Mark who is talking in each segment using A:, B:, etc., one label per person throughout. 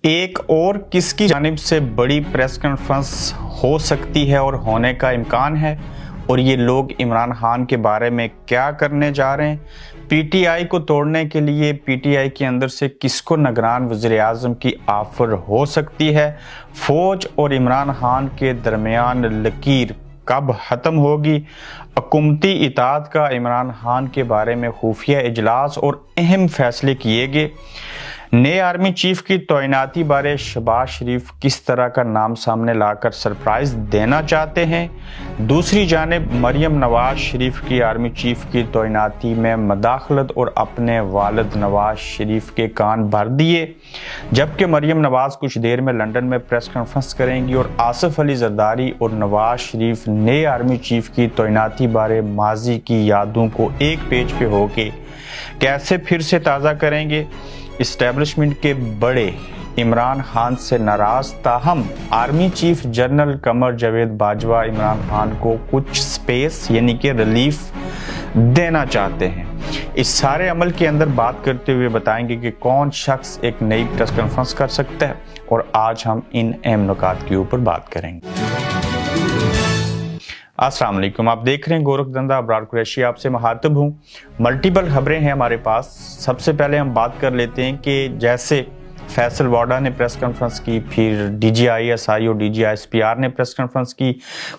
A: ایک اور کس کی جانب سے بڑی پریس کانفرنس ہو سکتی ہے اور ہونے کا امکان ہے، اور یہ لوگ عمران خان کے بارے میں کیا کرنے جا رہے ہیں؟ پی ٹی آئی کو توڑنے کے لیے پی ٹی آئی کے اندر سے کس کو نگران وزیر اعظم کی آفر ہو سکتی ہے؟ فوج اور عمران خان کے درمیان لکیر کب ختم ہوگی؟ حکومتی اطاعت کا عمران خان کے بارے میں خفیہ اجلاس اور اہم فیصلے کیے گئے۔ نئے آرمی چیف کی تعیناتی بارے شہباز شریف کس طرح کا نام سامنے لا کر سرپرائز دینا چاہتے ہیں؟ دوسری جانب مریم نواز شریف کی آرمی چیف کی تعیناتی میں مداخلت اور اپنے والد نواز شریف کے کان بھر دیے، جبکہ مریم نواز کچھ دیر میں لندن میں پریس کانفرنس کریں گی اور آصف علی زرداری اور نواز شریف نئے آرمی چیف کی تعیناتی بارے ماضی کی یادوں کو ایک پیج پہ ہو کے کیسے پھر سے تازہ کریں گے؟ اسٹیبلشمنٹ کے بڑے عمران خان سے ناراض تاہم army chief general Qamar Javed Bajwa Imran Khan کو کچھ سپیس یعنی کہ ریلیف دینا چاہتے ہیں۔ اس سارے عمل کے اندر بات کرتے ہوئے بتائیں گے کہ کون شخص ایک نئی پریس کانفرنس کر سکتا ہے، اور آج ہم ان اہم نکات کے اوپر بات کریں گے۔ السلام علیکم، آپ دیکھ رہے ہیں گورکھ دھندا، ابرار قریشی آپ سے مخاطب ہوں۔ ملٹیپل خبریں ہیں ہمارے پاس۔ سب سے پہلے ہم بات کر لیتے ہیں کہ جیسے فیصل واڈا نے پریس کانفرنس کی، پھر D G I S I اور D G I S P R نے پریس کانفرنس کی،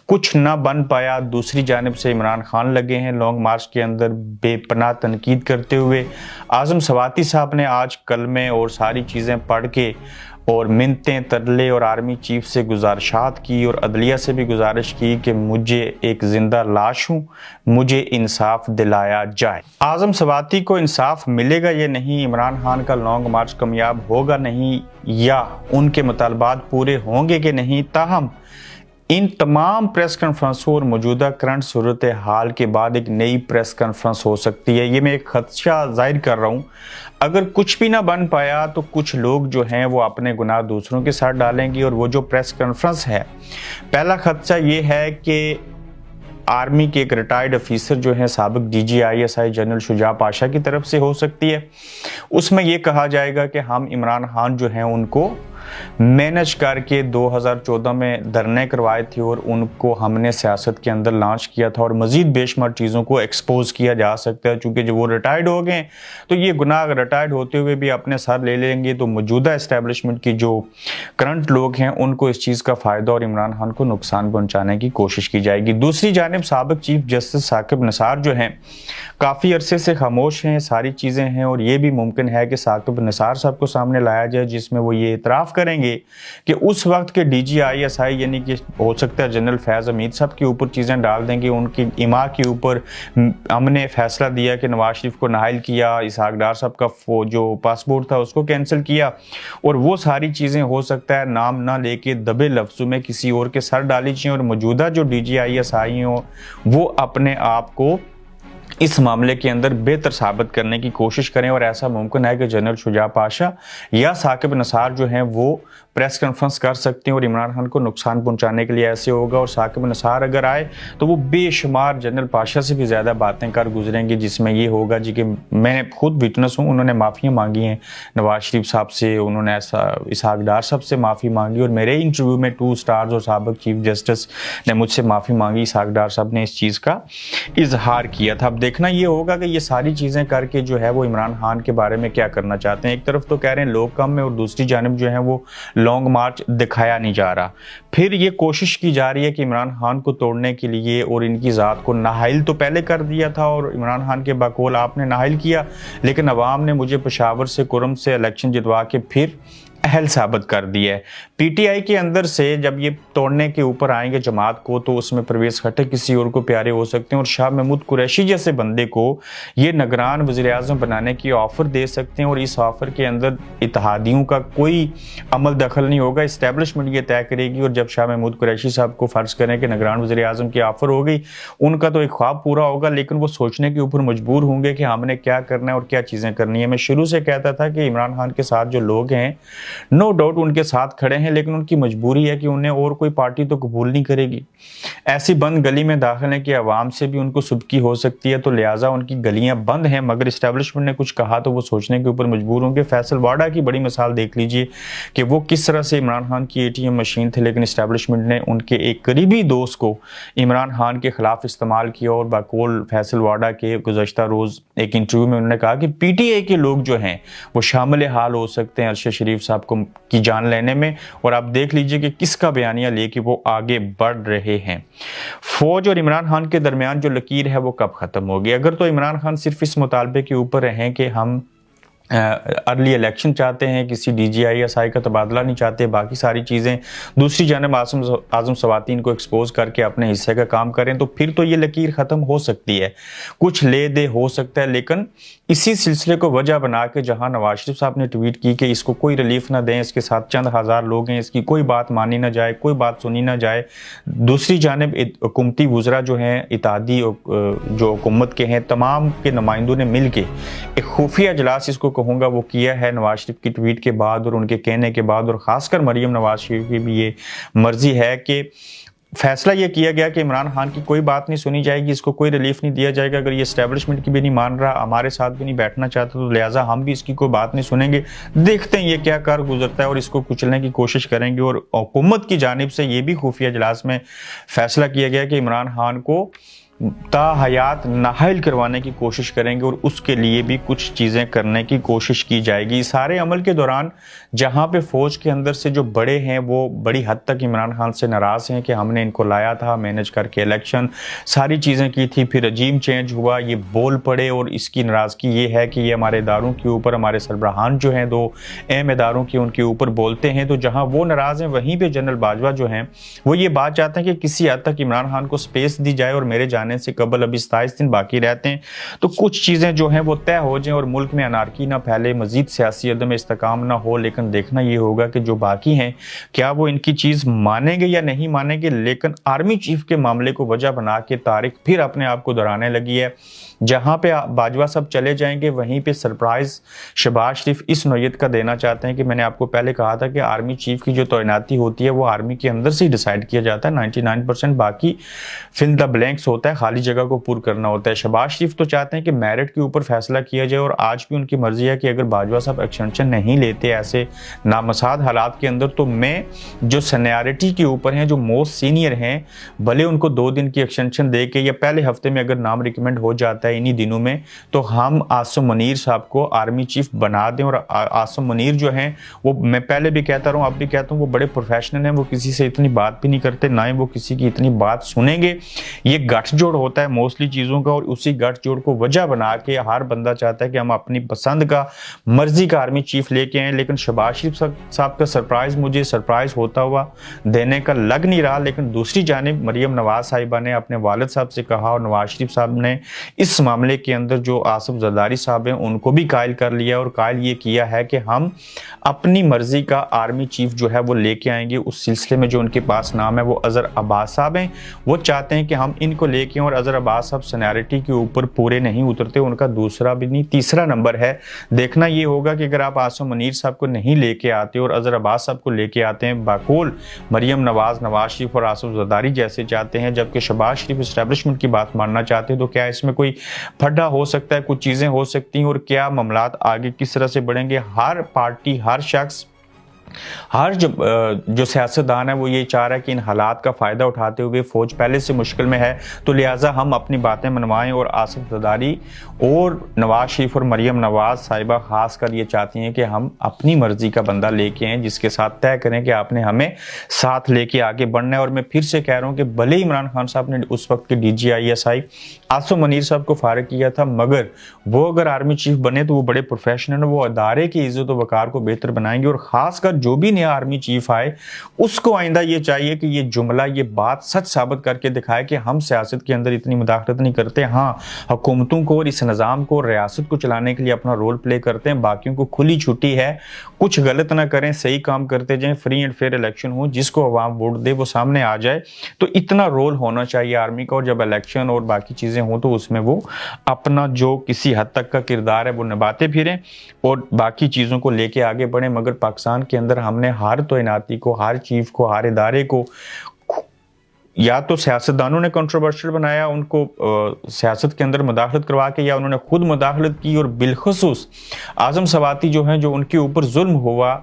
A: کچھ نہ بن پایا۔ دوسری جانب سے عمران خان لگے ہیں لانگ مارچ کے اندر بے پناہ تنقید کرتے ہوئے۔ اعظم سواتی صاحب نے آج کلمے اور ساری چیزیں پڑھ کے اور منتیں ترلے اور آرمی چیف سے گزارشات کی اور عدلیہ سے بھی گزارش کی کہ مجھے ایک زندہ لاش ہوں، مجھے انصاف دلایا جائے۔ اعظم سواتی کو انصاف ملے گا یا نہیں، عمران خان کا لانگ مارچ کامیاب ہوگا نہیں، یا ان کے مطالبات پورے ہوں گے کہ نہیں، تاہم ان تمام پریس کانفرنسوں اور موجودہ کرنٹ صورتحال کے بعد ایک نئی پریس کانفرنس ہو سکتی ہے۔ یہ میں ایک خدشہ ظاہر کر رہا ہوں۔ اگر کچھ بھی نہ بن پایا تو کچھ لوگ جو ہیں وہ اپنے گناہ دوسروں کے ساتھ ڈالیں گے، اور وہ جو پریس کانفرنس ہے، پہلا خدشہ یہ ہے کہ آرمی کے ایک ریٹائرڈ افیسر جو ہیں سابق D G I S I general Shuja Pasha کی طرف سے ہو سکتی ہے۔ اس میں یہ کہا جائے گا کہ ہم عمران خان جو ہیں ان کو مینج کر کے 2014 میں دھرنے کروائے تھے اور ان کو ہم نے سیاست کے اندر لانچ کیا تھا، اور مزید بے شمار چیزوں کو ایکسپوز کیا جا سکتا ہے۔ چونکہ جب وہ ریٹائرڈ ہو گئے تو یہ گناہ ریٹائرڈ ہوتے ہوئے بھی اپنے سر لے لیں گے، تو موجودہ اسٹیبلشمنٹ کی جو کرنٹ لوگ ہیں ان کو اس چیز کا فائدہ اور عمران خان کو نقصان پہنچانے کی کوشش کی جائے گی۔ دوسری جانب سابق چیف جسٹس ثاقب نثار جو ہیں کافی عرصے سے خاموش ہیں، ساری چیزیں ہیں، اور یہ بھی ممکن ہے کہ ثاقب نثار صاحب کو سامنے لایا جائے جس میں وہ یہ اعتراف کریں گے کہ اس وقت کے ڈی جی آئی ایس آئی یعنی کہ ہو سکتا ہے جنرل فیض حمید صاحب کے اوپر چیزیں ڈال دیں گے، ان کی اماں کے اوپر ہم نے فیصلہ دیا کہ نواز شریف کو نااہل کیا، اسحاق ڈار صاحب کا جو پاسپورٹ تھا اس کو کینسل کیا، اور وہ ساری چیزیں ہو سکتا ہے نام نہ لے کے دبے لفظوں میں کسی اور کے سر ڈالی جائیں، اور موجودہ جو ڈی جی آئی ایس آئی ہوں وہ اپنے آپ کو اس معاملے کے اندر بہتر ثابت کرنے کی کوشش کریں، اور ایسا ممکن ہے کہ جنرل شجاع پاشا یا ثاقب نثار جو ہیں وہ پریس کانفرنس کر سکتے ہیں، اور عمران خان کو نقصان پہنچانے کے لیے ایسے ہوگا، اور ثاقب نثار اگر آئے تو وہ بے شمار جنرل پاشا سے بھی زیادہ باتیں کر گزریں گے، جس میں یہ ہوگا جی کہ میں خود وٹنس ہوں، انہوں نے معافیاں مانگی ہیں نواز شریف صاحب سے، انہوں نے ایسا اسحاق ڈار صاحب سے معافی مانگی، اور میرے انٹرویو میں 2 سٹارز اور سابق چیف جسٹس نے مجھ سے معافی مانگی، اسحاق ڈار صاحب نے اس چیز کا اظہار کیا تھا۔ اب دیکھنا یہ ہوگا کہ یہ ساری چیزیں کر کے جو ہے وہ عمران خان کے بارے میں کیا کرنا چاہتے ہیں۔ ایک طرف تو کہہ رہے ہیں لوگ کم ہیں، اور دوسری جانب جو ہے وہ لانگ مارچ دکھایا نہیں جا رہا۔ پھر یہ کوشش کی جا رہی ہے کہ عمران خان کو توڑنے کے لیے اور ان کی ذات کو نااہل تو پہلے کر دیا تھا، اور عمران خان کے بقول آپ نے نااہل کیا، لیکن عوام نے مجھے پشاور سے کرم سے الیکشن جتوا کے پھر اہل ثابت کر دیا ہے۔ پی ٹی آئی کے اندر سے جب یہ توڑنے کے اوپر آئیں گے جماعت کو، تو اس میں پرویز خٹک کسی اور کو پیارے ہو سکتے ہیں، اور شاہ محمود قریشی جیسے بندے کو یہ نگران وزیر اعظم بنانے کی آفر دے سکتے ہیں، اور اس آفر کے اندر اتحادیوں کا کوئی عمل دخل نہیں ہوگا، اسٹیبلشمنٹ یہ طے کرے گی۔ اور جب شاہ محمود قریشی صاحب کو فرض کریں کہ نگران وزیر اعظم کی آفر ہو گئی، ان کا تو ایک خواب پورا ہوگا، لیکن وہ سوچنے کے اوپر مجبور ہوں گے کہ ہم نے کیا کرنا ہے اور کیا چیزیں کرنی ہے۔ میں شروع سے کہتا تھا کہ عمران خان کے ساتھ جو لوگ ہیں नो डाउट उनके साथ खड़े हैं, लेकिन उनकी मजबूरी है कि उन्हें और कोई पार्टी तो कबूल नहीं करेगी। ऐसी बंद गली में दाखिल है कि अवाम से भी उनको सुबकी हो सकती है, तो लिहाजा उनकी गलियां बंद हैं। मगर इस्टेब्लिशमेंट ने कुछ कहा तो वो सोचने के ऊपर मजबूर होंगे। फैसल वाडा की बड़ी मिसाल देख लीजिए कि वो किस तरह से इमरान खान की ATM मशीन थे, लेकिन इस्टेब्लिशमेंट ने उनके एक करीबी दोस्त को इमरान खान के खिलाफ इस्तेमाल किया। और बाकौल फैसल वाडा के गुज़श्ता रोज़ एक इंटरव्यू में उन्होंने कहा कि PTI के लोग जो हैं वो शामिल हाल हो सकते हैं अरशद शरीफ साहब को की जान लेने में। और आप देख लीजिए कि किसका बयानिया लेके वो आगे बढ़ रहे हैं। फौज और इमरान खान के दरमियान जो लकीर है वो कब खत्म होगी? अगर तो इमरान खान सिर्फ इस मुतालबे के ऊपर रहें कि हम अर्ली इलेक्शन चाहते हैं, किसी DGI-SI का तबादला नहीं चाहते, बाकी सारी चीज़ें, दूसरी जानब आज़म सवातीन को एक्सपोज करके अपने हिस्से का काम करें, तो फिर तो ये लकीर ख़त्म हो सकती है, कुछ ले दे हो सकता है। लेकिन इसी सिलसिले को वजह बना के जहां नवाज शरीफ साहब ने ट्वीट की कि इसको कोई रिलीफ ना दें, इसके साथ चंद हज़ार लोग हैं, इसकी कोई बात मानी ना जाए, कोई बात सुनी ना जाए, दूसरी जानब हुकूमती वज़रा जो हैं, इत्तेहादी जो हुकूमत के हैं, तमाम के नुमाइंदों ने मिल के एक खुफिया इजलास इसको कहूँगा वो किया है नवाज शरीफ की ट्वीट के बाद और उनके कहने के बाद। और ख़ासकर मरीम नवाज शरीफ की भी ये मर्जी है कि फैसला ये किया गया कि इमरान खान की कोई बात नहीं सुनी जाएगी, इसको कोई रिलीफ नहीं दिया जाएगा। अगर ये एस्टेब्लिशमेंट की भी नहीं मान रहा, हमारे साथ भी नहीं बैठना चाहता, तो लिहाजा हम भी इसकी कोई बात नहीं सुनेंगे। देखते हैं ये क्या कर गुजरता है और इसको कुचलने की कोशिश करेंगे। और हुकूमत की जानिब से ये भी खुफिया इजलास में फैसला किया गया कि इमरान खान को ताहयात नाहल करवाने की कोशिश करेंगे और उसके लिए भी कुछ चीज़ें करने की कोशिश की जाएगी। सारे अमल के दौरान जहां पे फ़ौज के अंदर से जो बड़े हैं वो बड़ी हद तक इमरान खान से नाराज़ हैं कि हमने इनको लाया था मैनेज करके, इलेक्शन सारी चीज़ें की थी, फिर रजीम चेंज हुआ, ये बोल पड़े। और इसकी नाराज़गी ये है कि ये हमारे इदारों के ऊपर, हमारे सरबराहान जो हैं, दो अहम इदारों के, उनके ऊपर बोलते हैं। तो जहाँ वो नाराज़ हैं वहीं पर जनरल बाजवा जो हैं वो ये बात चाहते हैं कि किसी हद तक इमरान खान को स्पेस दी जाए और मेरे जाने से कबल अभी 27 दिन बाकी रहते हैं, तो कुछ चीजें जो हैं वो तय हो जाएं और मुल्क में अनारकी ना फैले, मजीद सियासी अदम इस्तेकाम ना हो। लेकिन देखना ये होगा कि जो बाकी हैं क्या वो इनकी चीज मानेंगे या नहीं मानेंगे। लेकिन आर्मी चीफ के मामले को वजह बना के तारीख फिर अपने आप को दोहराने लगी है। जहां पे बाजवा सब चले जाएंगे वहीं पे सरप्राइज शहबाज शरीफ इस नौयत का देना चाहते हैं कि मैंने आपको पहले कहा था कि आर्मी चीफ की जो तैनाती होती है वो आर्मी के अंदर से ही डिसाइड किया जाता है 99%, बाकी फिल द ब्लैंक्स होता है, खाली जगह को पूरा करना होता है। शहबाज शरीफ तो चाहते हैं कि मेरिट के ऊपर फैसला किया जाए और आज भी उनकी मर्जी है कि अगर बाजवा साहब एक्सटेंशन नहीं लेते ऐसे नामसाद हालात के अंदर, तो मैं जो सीनियरिटी के ऊपर हैं, जो मोस्ट सीनियर हैं, भले उनको 2 दिन की एक्सटेंशन दे के या पहले हफ्ते में अगर नाम रिकमेंड हो जाता है इन्हीं दिनों में, तो हम आसिम मुनीर साहब को आर्मी चीफ बना दें। और आसिम मुनीर जो हैं वो, मैं पहले भी कहता रहा हूँ, अब भी कहता हूँ, वो बड़े प्रोफेशनल हैं, वो किसी से इतनी बात भी नहीं करते, ना ही वो किसी की इतनी बात सुनेंगे। ये गठजोड़ होता है मोस्टली चीज़ों का और उसी गठजोड़ को वजह बना के हर बंदा चाहता है कि हम अपनी पसंद का, मर्जी का आर्मी चीफ लेके आए। लेकिन शहबाज शरीफ साहब का सरप्राइज मुझे सरप्राइज होता हुआ देने का लग नहीं रहा। लेकिन दूसरी जानिब मरीम नवाज साहिबा ने अपने वालिद साहब से कहा और नवाज शरीफ साहब ने इस मामले के अंदर जो आसिफ जरदारी साहब हैं उनको भी कायल कर लिया और कायल ये किया है कि हम अपनी मर्जी का आर्मी चीफ जो है वो लेके आएंगे। उस सिलसिले में जो उनके पास नाम है वो अजहर अब्बास साहब हैं, वो चाहते हैं कि हम इनको लेके, और अजहर अब्बास साहब सीनियरिटी के ऊपर पूरे नहीं उतरते, उनका दूसरा भी नहीं तीसरा नंबर है। देखना ये होगा कि अगर आप आसिम मुनीर साहब को नहीं लेके आते और अजहर अब्बास साहब को लेके आते हैं, बाकौल मरीम नवाज शरीफ और आसिफ जरदारी जैसे चाहते हैं, जबकि शहबाज शरीफ एस्टेब्लिशमेंट की बात मानना चाहते हैं, तो क्या इसमें कोई फड्डा हो सकता है, कुछ चीजें हो सकती हैं और क्या मामलात आगे किस तरह से बढ़ेंगे। हर पार्टी, हर शख्स, हर जो सियासतदान है वो ये चाह रहा है कि इन हालात का फ़ायदा उठाते हुए फ़ौज पहले से मुश्किल में है, तो लिहाजा हम अपनी बातें मनवाएं। और आसिफ जरदारी और नवाज शरीफ और मरीम नवाज साहिबा खास कर ये चाहती हैं कि हम अपनी मर्जी का बंदा लेके आएँ जिसके साथ तय करें कि आपने हमें साथ लेके आगे बढ़ना है। और मैं फिर से कह रहा हूँ कि भले इमरान खान साहब ने उस वक्त के DGI-SI आसिम मुनीर साहब को फारिग किया था, मगर वो अगर आर्मी चीफ बने तो वो बड़े प्रोफेशनल, वो अदारे की इज्जत व वकार को बेहतर बनाएंगे। और ख़ासकर जो भी नया आर्मी चीफ आए उसको आइंदा ये चाहिए कि ये जुमला, ये बात सच साबित करके दिखाए कि हम सियासत के अंदर इतनी मुदाखलत नहीं करते। हाँ, हुकूमतों को और इस निज़ाम को, रियासत को चलाने के लिए अपना रोल प्ले करते हैं, बाकियों को खुली छुट्टी है, कुछ गलत ना करें, सही काम करते जाएं, फ्री एंड फेयर इलेक्शन हो, जिसको अवाम वोट दे वो सामने आ जाए। तो इतना रोल होना चाहिए आर्मी का, और जब इलेक्शन और बाकी चीज़ें हों तो उसमें वो अपना जो किसी हद तक का किरदार है वो निभाते फिरें और बाकी चीज़ों को लेके आगे बढ़ें। मगर पाकिस्तान के अंदर हमने हर तैनाती को, हर चीफ को, हर इदारे को या तो सियासतदानों ने कंट्रोवर्शियल बनाया, उनको सियासत के अंदर मुदाखलत करवा के, या उन्होंने खुद मुदाखलत की, और बिलखुसूस आज़म सवाती जो हैं, जो उनके ऊपर जुल्म हुआ,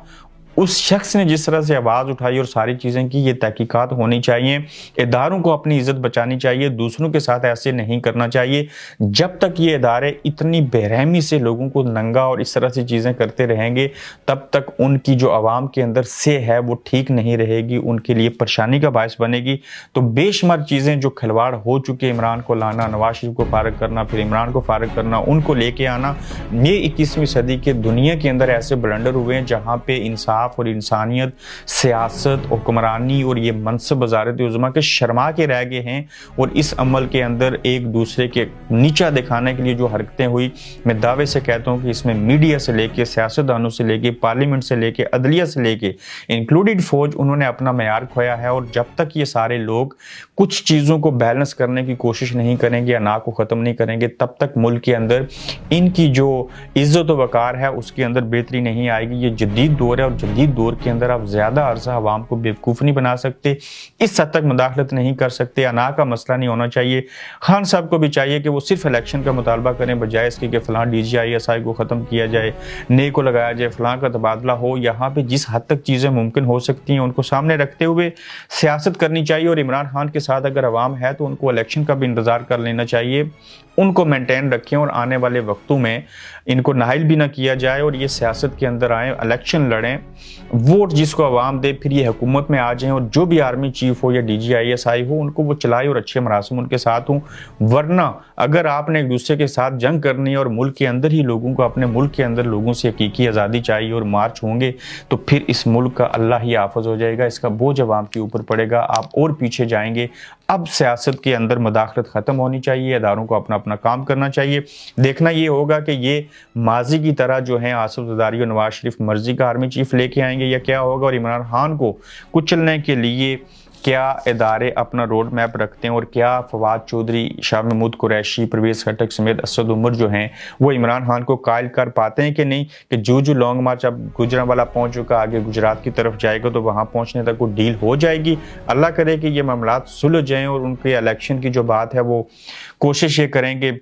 A: उस शख्स ने जिस तरह से आवाज़ उठाई और सारी चीज़ें की, ये तहकीकात होनी चाहिए। इदारों को अपनी इज़्ज़त बचानी चाहिए, दूसरों के साथ ऐसे नहीं करना चाहिए। जब तक ये इदारे इतनी बेरहमी से लोगों को नंगा और इस तरह से चीज़ें करते रहेंगे, तब तक उनकी जो आवाम के अंदर से है वो ठीक नहीं रहेगी, उनके लिए परेशानी का बायस बनेगी। तो बेशुमार चीज़ें जो खिलवाड़ हो चुके, इमरान को लाना, नवाज शरीफ को फारग करना, फिर इमरान को फारग करना, उनको लेके आना, ये 21वीं सदी के दुनिया के अंदर ऐसे ब्लंडर हुए हैं जहाँ पे इंसाफ और इंसानियत, सियासत, हुक्मरानी और ये मनसब वज़ारत उज़्मा के शर्मा के रह गए हैं। और इस अमल के अंदर एक दूसरे के नीचा दिखाने के लिए जो हरकतें हुई, मैं दावे से कहता हूँ कि इसमें मीडिया से लेके, सियासतदानों से लेके, पार्लियामेंट से लेके, अदलिया से लेके, इंक्लूडेड फौज, उन्होंने अपना मेयार खोया है। और जब तक ये सारे लोग कुछ चीज़ों को बैलेंस करने की कोशिश नहीं करेंगे या ना को ख़त्म नहीं करेंगे, तब तक मुल्क के अंदर इनकी जो इज़्ज़त व वक़ार है उसके अंदर बेहतरी नहीं आएगी। ये जदीद दौर है और जदीद दौर के अंदर आप ज़्यादा अरसा आवाम को बेवकूफ़ नहीं बना सकते, इस हद तक मुदाखलत नहीं कर सकते। अना का मसला नहीं होना चाहिए। खान साहब को भी चाहिए कि वो सिर्फ इलेक्शन का मुतालबा करें, बजाय इसके कि फ़लाँ DGISI को ख़त्म किया जाए, नए को लगाया जाए, फ़लाँ का तबादला हो। यहाँ पर जिस हद तक चीज़ें मुमकिन हो सकती हैं उनको सामने रखते हुए सियासत करनी चाहिए। और इमरान खान के साथ अगर अवाम है तो उनको इलेक्शन का भी इंतज़ार कर लेना चाहिए, उनको मेंटेन रखें और आने वाले वक्तों में इनको नाहिल भी ना किया जाए और ये सियासत के अंदर आएँ, इलेक्शन लड़ें, वोट जिसको अवाम दे, फिर ये हुकूमत में आ जाएं और जो भी आर्मी चीफ हो या DGISI हो उनको वो चलाए और अच्छे मरासम उनके साथ हों। वरना अगर आपने एक दूसरे के साथ जंग करनी है और मुल्क के अंदर ही लोगों को, अपने मुल्क के अंदर लोगों से हकीकी आज़ादी चाहिए और मार्च होंगे, तो फिर इस मुल्क का अल्लाह ही हाफ़िज़ हो जाएगा, इसका बोझ अवाम के ऊपर पड़ेगा, आप और पीछे जाएंगे। अब सियासत के अंदर मुदाखलत ख़त्म होनी चाहिए, इदारों को अपना अपना काम करना चाहिए। देखना ये होगा कि ये माजी की तरह जो है आसिफ ज़रदारी और नवाज शरीफ मर्जी का आर्मी चीफ लेके आएंगे या क्या होगा, और इमरान खान को कुचलने के लिए क्या इदारे अपना रोड मैप रखते हैं, और क्या फवाद चौधरी, शाह महमूद कुरैशी, परवेज़ खटक समेत असद उमर जो हैं वो इमरान खान को कायल कर पाते हैं कि नहीं, कि जो लॉन्ग मार्च अब गुजरांवाला पहुंच चुका, आगे गुजरात की तरफ जाएगा तो वहां पहुंचने तक वो डील हो जाएगी। अल्लाह करे कि ये मामलात सुलझ जाएं और उनके इलेक्शन की जो बात है वो कोशिश ये करेंगे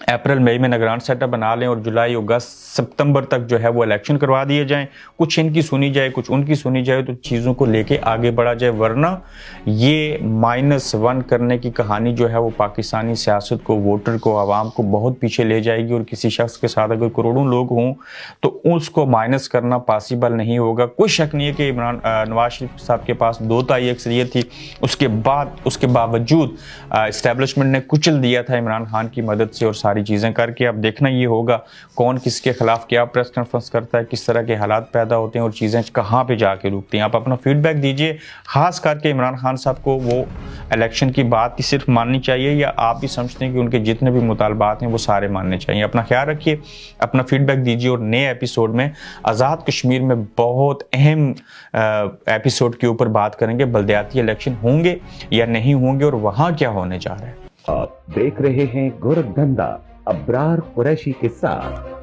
A: अप्रैल मई में निगरान सेटअप बना लें और जुलाई अगस्त सितंबर तक जो है वो इलेक्शन करवा दिए जाएं, कुछ इनकी सुनी जाए, कुछ उनकी सुनी जाए, तो चीज़ों को लेके आगे बढ़ा जाए। वरना ये -1 करने की कहानी जो है वो पाकिस्तानी सियासत को, वोटर को, आवाम को बहुत पीछे ले जाएगी। और किसी शख्स के साथ अगर करोड़ों लोग हों तो उसको माइनस करना पॉसिबल नहीं होगा। कोई शक नहीं है कि नवाज शरीफ साहब के पास 2 ताई अक्सरियत थी, उसके बावजूद इस्टेब्लिशमेंट ने कुचल दिया था इमरान खान की मदद से और सारी चीज़ें करके। अब देखना ये होगा कौन किसके खिलाफ क्या प्रेस कॉन्फ्रेंस करता है, किस तरह के हालात पैदा होते हैं और चीज़ें कहाँ पे जाके रुकती हैं। आप अपना फीडबैक दीजिए, खास करके इमरान खान साहब को वो इलेक्शन की बात ही सिर्फ माननी चाहिए या आप भी समझते हैं कि उनके जितने भी मुतालबात हैं वो सारे मानने चाहिए। अपना ख्याल रखिए, अपना फीडबैक दीजिए और नए एपिसोड में आज़ाद कश्मीर में बहुत अहम एपिसोड के ऊपर बात करेंगे, बल्दियाती इलेक्शन होंगे या नहीं होंगे और वहाँ क्या होने जा रहा है।
B: आप देख रहे हैं गोरखधंधा अब्रार कुरैशी के साथ।